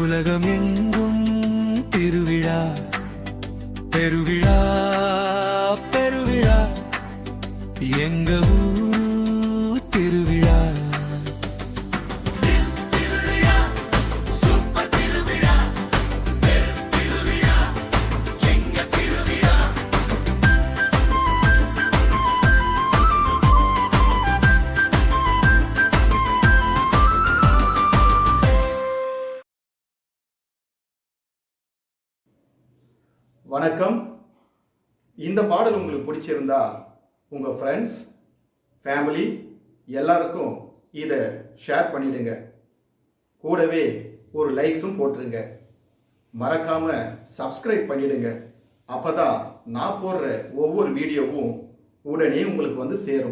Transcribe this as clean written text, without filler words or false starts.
உலகம் எங்கும் திருவிழா பெருவிழா பெருவிழா எங்க ஊர் திருவிழா. வணக்கம். இந்த பாடல் உங்களுக்கு பிடிச்சிருந்தா உங்கள் ஃப்ரெண்ட்ஸ் ஃபேமிலி எல்லாருக்கும் இதை ஷேர் பண்ணிடுங்க. கூடவே ஒரு லைக்ஸும் போட்டுருங்க. மறக்காமல் சப்ஸ்கிரைப் பண்ணிடுங்க. அப்போ தான் நான் போடுற ஒவ்வொரு வீடியோவும் உடனே உங்களுக்கு வந்து சேரும்.